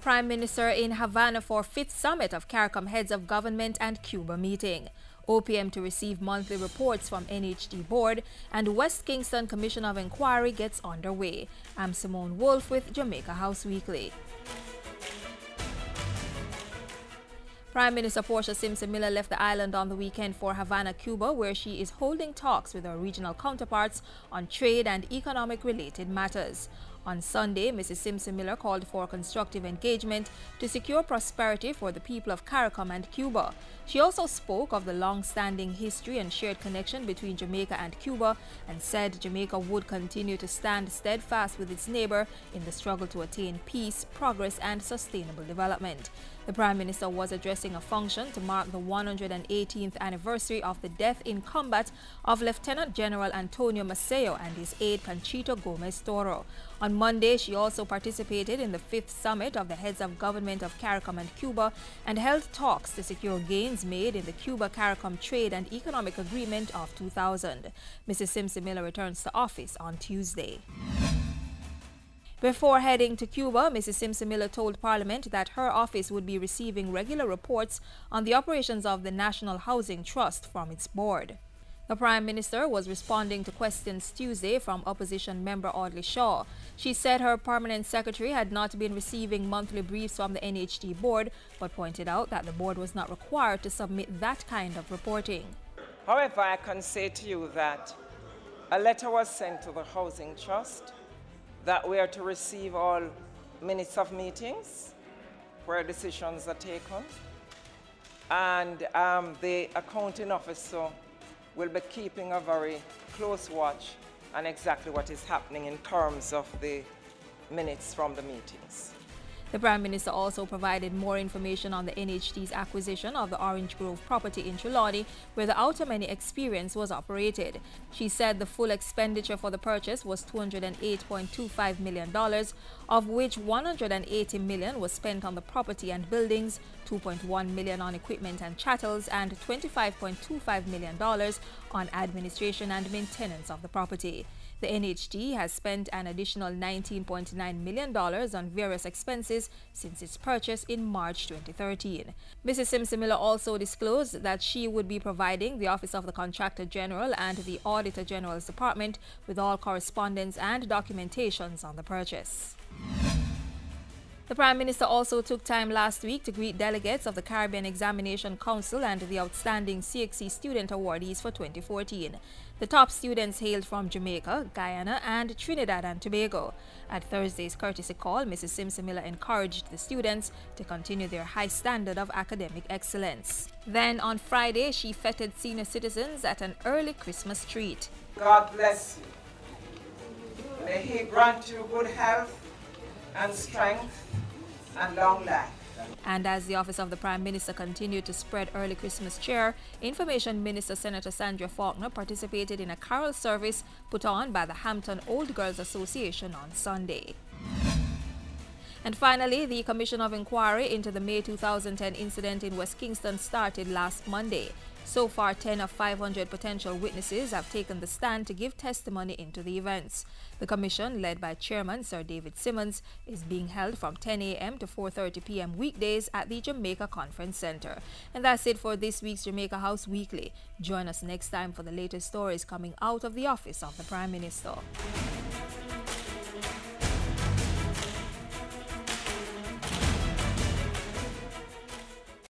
Prime Minister in Havana for 5th Summit of CARICOM Heads of Government and Cuba meeting. OPM to receive monthly reports from NHD Board, and West Kingston Commission of Inquiry gets underway. I'm Simone Wolf with Jamaica House Weekly. Prime Minister Portia Simpson Miller left the island on the weekend for Havana, Cuba, where she is holding talks with her regional counterparts on trade and economic-related matters. On Sunday, Mrs. Simpson Miller called for constructive engagement to secure prosperity for the people of CARICOM and Cuba. She also spoke of the long-standing history and shared connection between Jamaica and Cuba and said Jamaica would continue to stand steadfast with its neighbor in the struggle to attain peace, progress, and sustainable development. The Prime Minister was addressing a function to mark the 118th anniversary of the death in combat of Lieutenant General Antonio Maceo and his aide Panchito Gomez Toro. On Monday, she also participated in the 5th Summit of the Heads of Government of CARICOM and Cuba and held talks to secure gains made in the Cuba-CARICOM Trade and Economic Agreement of 2000. Mrs. Simpson Miller returns to office on Tuesday. Before heading to Cuba, Mrs. Simpson Miller told Parliament that her office would be receiving regular reports on the operations of the National Housing Trust from its board. The Prime Minister was responding to questions Tuesday from opposition member Audley Shaw. She said her permanent secretary had not been receiving monthly briefs from the NHD board, but pointed out that the board was not required to submit that kind of reporting. However, I can say to you that a letter was sent to the Housing Trust that we are to receive all minutes of meetings where decisions are taken, and the accounting officer will be keeping a very close watch on exactly what is happening in terms of the minutes from the meetings. The Prime Minister also provided more information on the NHD's acquisition of the Orange Grove property in Trelawney, where the Outer Many Experience was operated. She said the full expenditure for the purchase was $208.25 million, of which $180 million was spent on the property and buildings, $2.1 million on equipment and chattels, and $25.25 million on administration and maintenance of the property. The NHD has spent an additional $19.9 million on various expenses since its purchase in March 2013. Mrs. Simpson Miller also disclosed that she would be providing the Office of the Contractor General and the Auditor General's Department with all correspondence and documentations on the purchase. The Prime Minister also took time last week to greet delegates of the Caribbean Examination Council and the outstanding CXC student awardees for 2014. The top students hailed from Jamaica, Guyana, and Trinidad and Tobago. At Thursday's courtesy call, Mrs. Simpson Miller encouraged the students to continue their high standard of academic excellence. Then on Friday, she feted senior citizens at an early Christmas treat. God bless you. May He grant you good health and strength and long life. And as the Office of the Prime Minister continued to spread early Christmas cheer, Information Minister Senator Sandra Faulkner participated in a carol service put on by the Hampton Old Girls Association on Sunday. And finally, the Commission of Inquiry into the May 2010 incident in West Kingston started last Monday. So far, 10 of 500 potential witnesses have taken the stand to give testimony into the events. The commission, led by Chairman Sir David Simmons, is being held from 10 a.m. to 4:30 p.m. weekdays at the Jamaica Conference Center. And that's it for this week's Jamaica House Weekly. Join us next time for the latest stories coming out of the office of the Prime Minister.